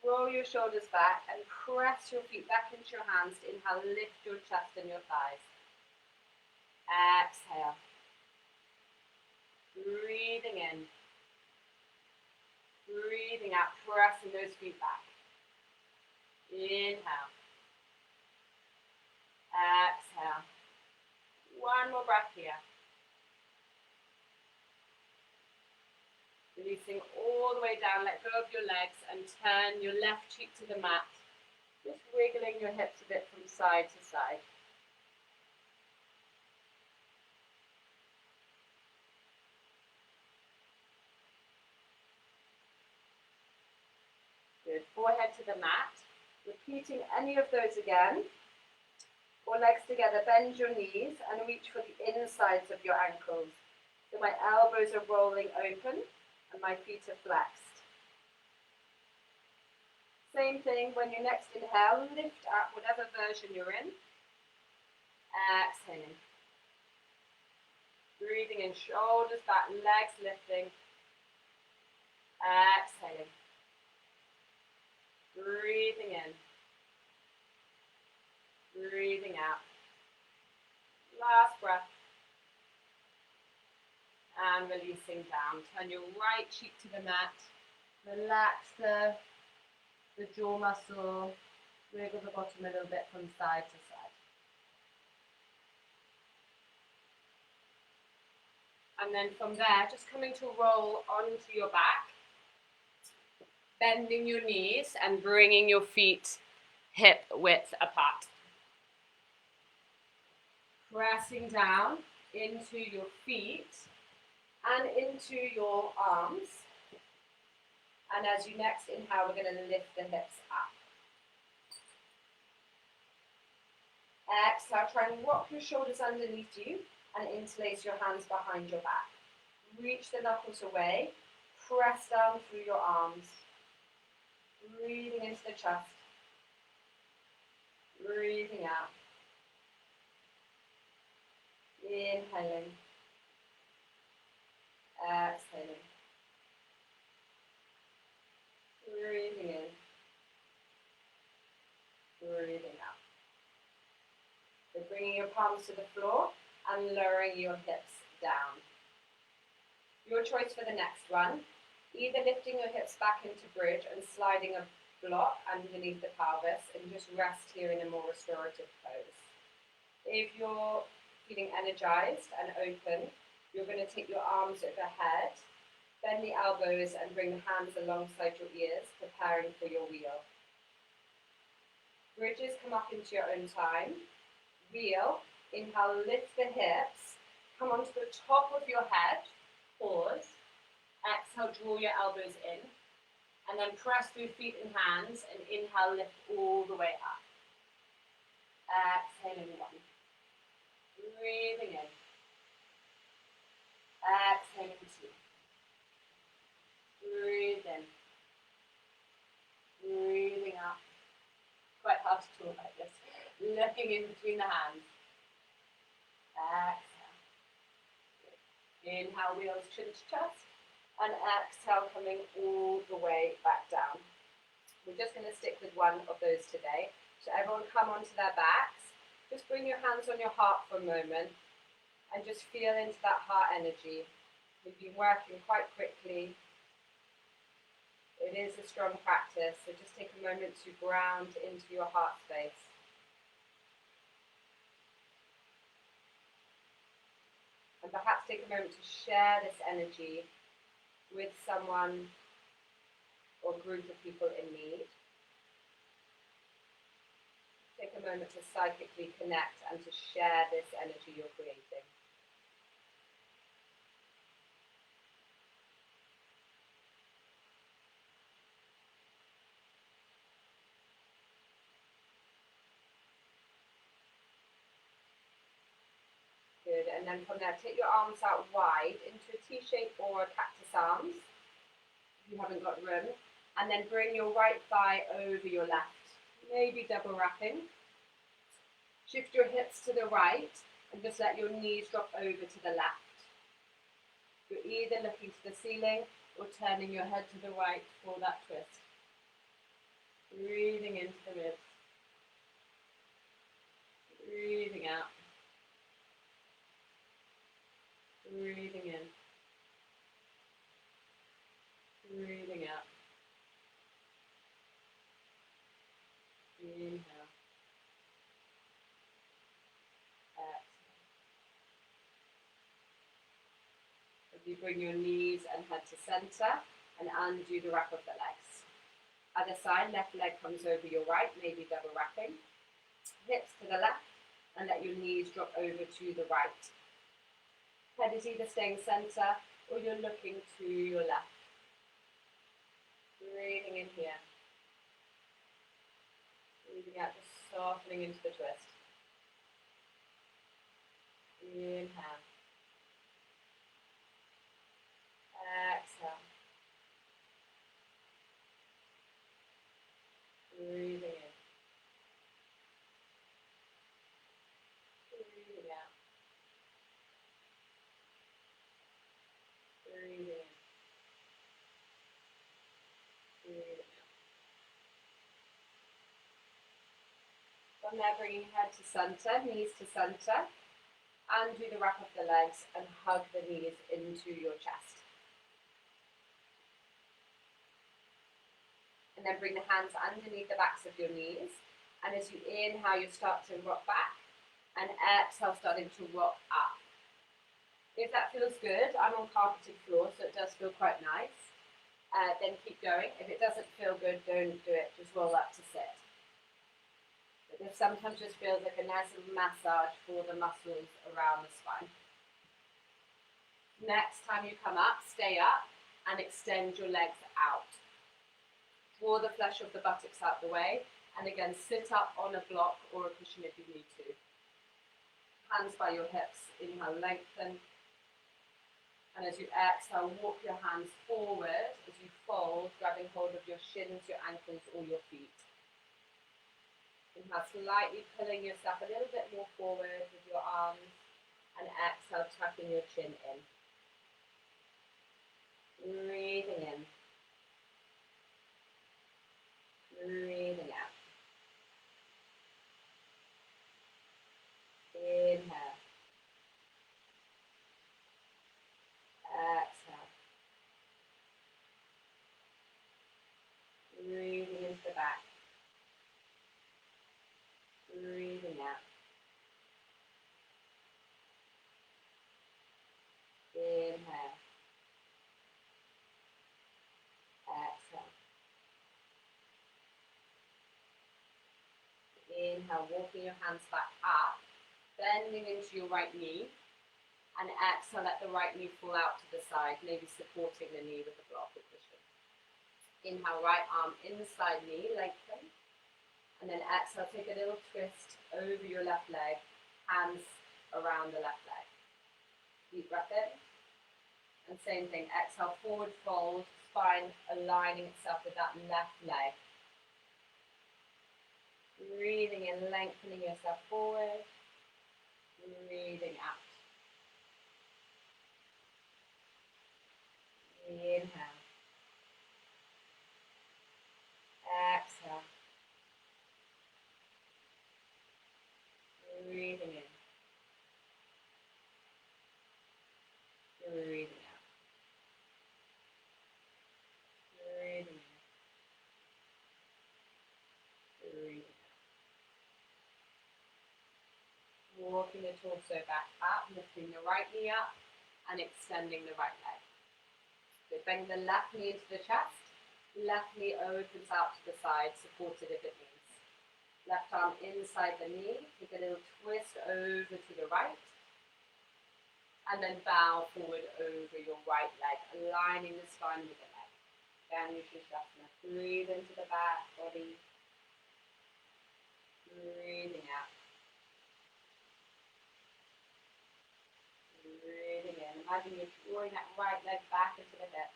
roll your shoulders back and press your feet back into your hands to inhale, lift your chest and your thighs. Exhale. Breathing in. Breathing out, pressing those feet back. Inhale. Exhale. One more breath here. Releasing all the way down, let go of your legs and turn your left cheek to the mat. Just wiggling your hips a bit from side to side. Good, forehead to the mat. Repeating any of those again. Or legs together, bend your knees and reach for the insides of your ankles. So my elbows are rolling open and my feet are flexed. Same thing when you next inhale, lift up whatever version you're in. Exhaling. Breathing in, shoulders back, legs lifting. Exhaling. Breathing in. Breathing out. Last breath. And releasing down. Turn your right cheek to the mat. Relax the jaw muscle. Wiggle the bottom a little bit from side to side. And then from there, just coming to roll onto your back, bending your knees and bringing your feet hip width apart. Pressing down into your feet and into your arms. And as you next inhale, we're going to lift the hips up. Exhale, try and rock your shoulders underneath you and interlace your hands behind your back. Reach the knuckles away, press down through your arms. Breathing into the chest. Breathing out. Inhaling. Exhaling. Breathing in. Breathing out. So bringing your palms to the floor and lowering your hips down. Your choice for the next one. Either lifting your hips back into bridge and sliding a block underneath the pelvis and just rest here in a more restorative pose. If you're feeling energized and open, you're going to take your arms overhead, bend the elbows and bring the hands alongside your ears, preparing for your wheel. Bridges come up into your own time. Wheel, inhale, lift the hips, come onto the top of your head, pause. Exhale, draw your elbows in, and then press through feet and hands, and inhale, lift all the way up. Exhaling one. Breathing in. Exhaling two. Breathe in. Breathing up. Quite hard to talk like this. Looking in between the hands. Exhale. Inhale, wheels chin to chest. And exhale, coming all the way back down. We're just going to stick with one of those today. So everyone come onto their backs. Just bring your hands on your heart for a moment and just feel into that heart energy. We've been working quite quickly. It is a strong practice, so just take a moment to ground into your heart space. And perhaps take a moment to share this energy with someone or group of people in need. Take a moment to psychically connect and to share this energy you're creating. Good, and then from there, take your arms out wide into a T-shape or a cactus arms, if you haven't got room, and then bring your right thigh over your left, maybe double wrapping. Shift your hips to the right, and just let your knees drop over to the left. You're either looking to the ceiling or turning your head to the right for that twist. Breathing into the ribs. Breathing out. Breathing in. Breathing out. Inhale. Exhale. As you bring your knees and head to center and undo the wrap of the legs. Other side, left leg comes over your right, maybe double wrapping. Hips to the left and let your knees drop over to the right. Head is either staying center or you're looking to your left. Breathing in here. Breathing out, just softening into the twist. Inhale. Exhale. Breathing in. Breathing out. Breathing in. Breathing out. From there, bringing head to center, knees to center. Undo the wrap of the legs and hug the knees into your chest. And then bring the hands underneath the backs of your knees. And as you inhale, you start to rock back. And exhale, starting to rock up. If that feels good, I'm on carpeted floor, so it does feel quite nice. Then keep going. If it doesn't feel good, don't do it. Just roll up to sit. But this sometimes just feels like a nice little massage for the muscles around the spine. Next time you come up, stay up and extend your legs out. Draw the flesh of the buttocks out the way, and again, sit up on a block or a cushion if you need to. Hands by your hips, inhale, lengthen. And as you exhale, walk your hands forward as you fold, grabbing hold of your shins, your ankles, or your feet. Inhale, slightly pulling yourself a little bit more forward with your arms, and exhale, tucking your chin in. Breathing in. Breathing out. Inhale. Exhale. Breathing into the back. Breathing out. Inhale. Exhale. Inhale, walking your hands back up, bending into your right knee, and exhale, let the right knee fall out to the side, maybe supporting the knee with a block or cushion. Inhale, right arm inside knee, lengthen, and then exhale, take a little twist over your left leg, hands around the left leg. Deep breath in, and same thing, exhale, forward fold, spine aligning itself with that left leg. Breathing in, lengthening yourself forward, breathing out. Inhale. Exhale. Breathing in. Breathing out. Breathing in. Breathing out. Walking the torso back up, lifting the right knee up and extending the right leg. So bring the left knee into the chest, left knee opens out to the side, supported if it needs. Left arm inside the knee, take a little twist over to the right, and then bow forward over your right leg, aligning the spine with the leg. Jivamukti. Breathe into the back body, breathing out. Breathing in. Imagine you're drawing that right leg back into the hip.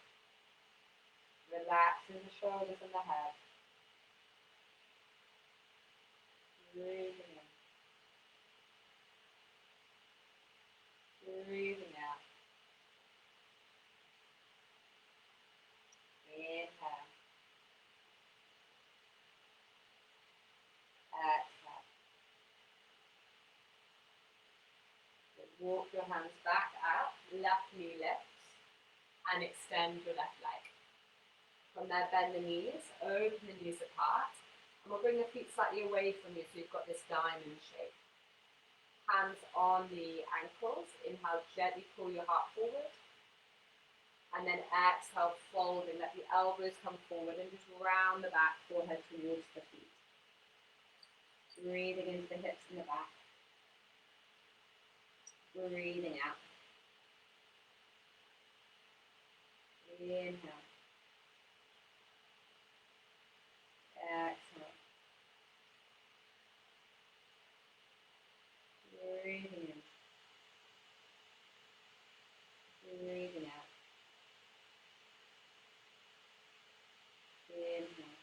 Relaxing the shoulders and the head. Breathing in. Breathing out. Inhale. Exhale. So walk your hands back out, left knee lifts, and extend your left leg. From there, bend the knees, open the knees apart, and we'll bring the feet slightly away from you so you've got this diamond shape. Hands on the ankles, inhale, gently pull your heart forward, and then exhale, folding, let the elbows come forward and just round the back, forehead towards the feet. Breathing into the hips and the back. Breathing out. Inhale. Exhale. Breathing in. Breathing out. Inhale.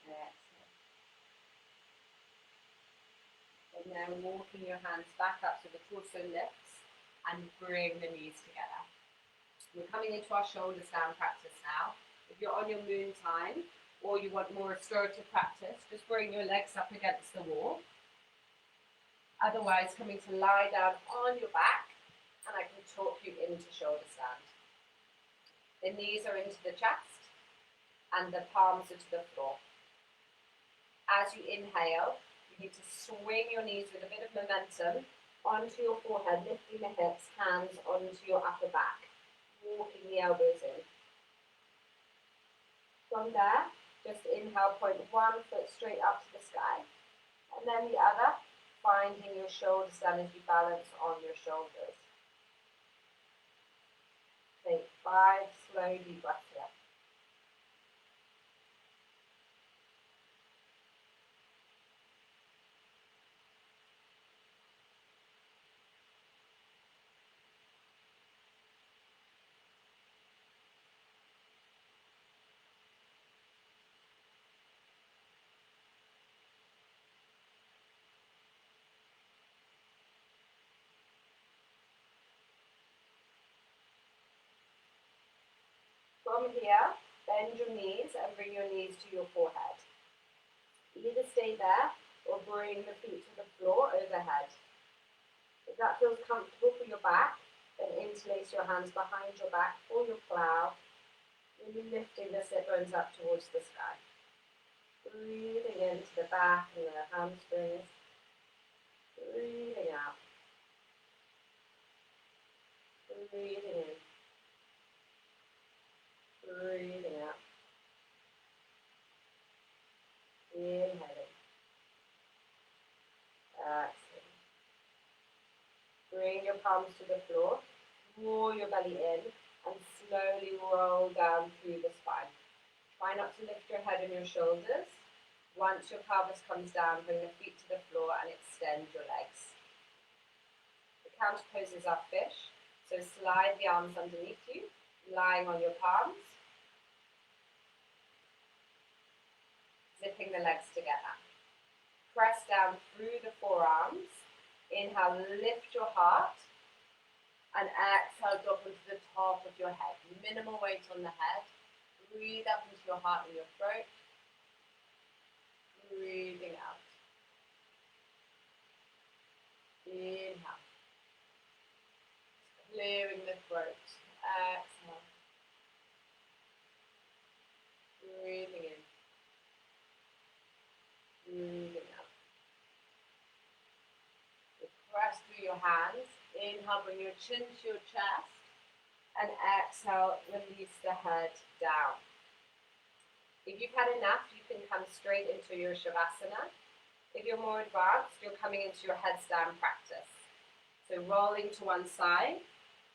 Exhale. And now walking your hands back up so the torso lifts and bring the knees together. We're coming into our shoulders down practice now. If you're on your moon time or you want more restorative practice, just bring your legs up against the wall. Otherwise, coming to lie down on your back, and I can talk you into shoulder stand. The knees are into the chest and the palms are to the floor. As you inhale, you need to swing your knees with a bit of momentum onto your forehead, lifting the hips, hands onto your upper back, walking the elbows in. From there, just inhale, point one foot straight up to the sky, and then the other, finding your shoulders down as you balance on your shoulders. Take 5 slow deep breaths here. From here, bend your knees and bring your knees to your forehead. Either stay there or bring the feet to the floor overhead. If that feels comfortable for your back, then interlace your hands behind your back for your plow, really lifting the sit bones up towards the sky. Breathing into the back and the hamstrings. Breathing out. Breathing in. Breathing out. Inhaling. Exhaling. Bring your palms to the floor. Draw your belly in and slowly roll down through the spine. Try not to lift your head and your shoulders. Once your pelvis comes down, bring the feet to the floor and extend your legs. The counter pose is our fish, so slide the arms underneath you, lying on your palms. Zipping the legs together. Press down through the forearms. Inhale, lift your heart. And exhale, drop into the top of your head. Minimal weight on the head. Breathe up into your heart and your throat. Breathing out. Inhale. Clearing the throat. Exhale. Breathing in. Breathing out. Press through your hands. Inhale, bring your chin to your chest. And exhale, release the head down. If you've had enough, you can come straight into your Shavasana. If you're more advanced, you're coming into your headstand practice. So rolling to one side,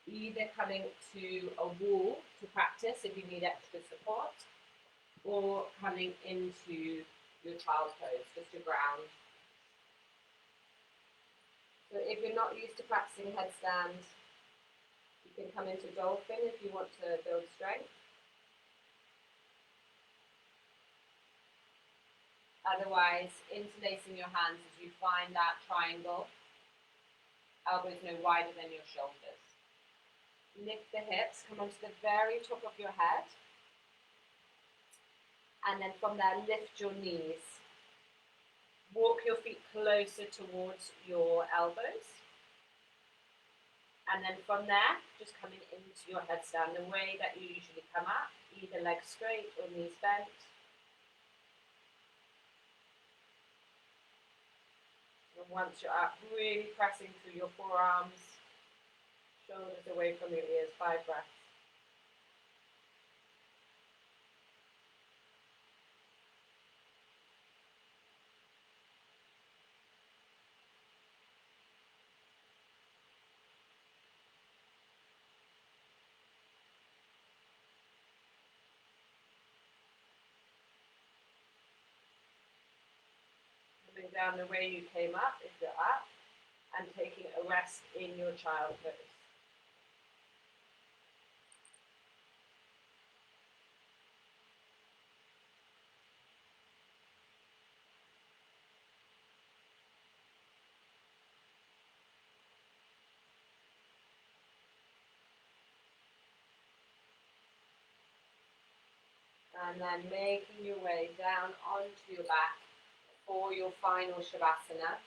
either coming to a wall to practice if you need extra support, or coming into your child's pose, just to ground. So if you're not used to practicing headstand, you can come into dolphin if you want to build strength. Otherwise, interlacing your hands as you find that triangle, elbows no wider than your shoulders. Lift the hips, come onto the very top of your head. And then from there, lift your knees. Walk your feet closer towards your elbows. And then from there, just coming into your headstand, the way that you usually come up, either legs straight or knees bent. And once you're up, really pressing through your forearms, shoulders away from your ears, 5 breaths. Coming down the way you came up, if you're up, and taking a rest in your child pose. And then making your way down onto your back for your final Shavasana.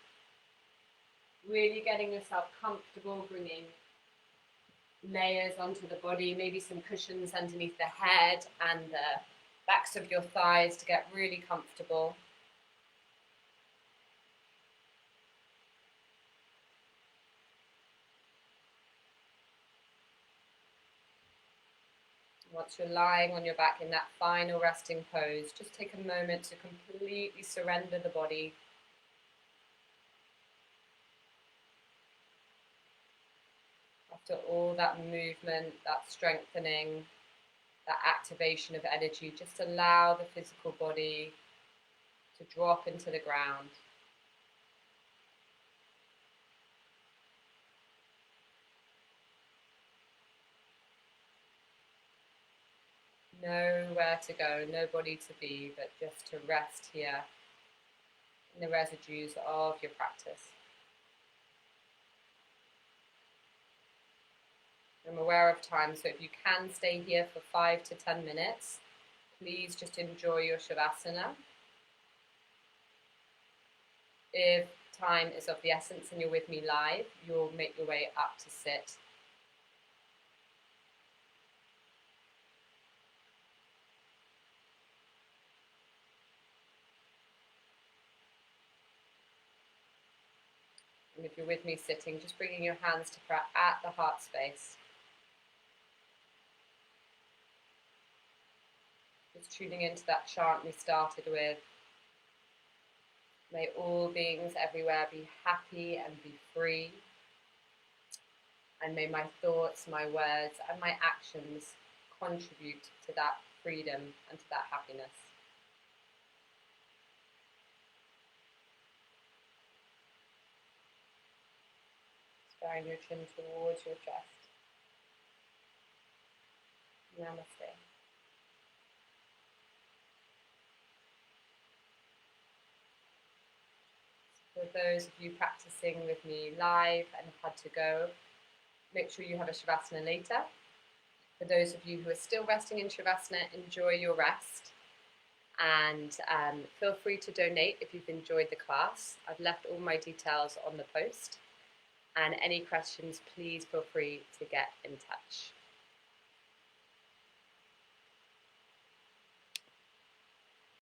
Really getting yourself comfortable, bringing layers onto the body, maybe some cushions underneath the head and the backs of your thighs to get really comfortable. Once you're lying on your back in that final resting pose, just take a moment to completely surrender the body. After all that movement, that strengthening, that activation of energy, just allow the physical body to drop into the ground. Nowhere to go, nobody to be, but just to rest here in the residues of your practice. I'm aware of time, so if you can stay here for 5 to 10 minutes, please just enjoy your Shavasana. If time is of the essence and you're with me live, you'll make your way up to sit. And if you're with me sitting, just bringing your hands to prayer at the heart space. Just tuning into that chant we started with. May all beings everywhere be happy and be free. And may my thoughts, my words, and my actions contribute to that freedom and to that happiness. Squaring your chin towards your chest. Namaste. For those of you practicing with me live and have had to go, make sure you have a Shavasana later. For those of you who are still resting in Shavasana, enjoy your rest. And feel free to donate if you've enjoyed the class. I've left all my details on the post. And any questions, please feel free to get in touch.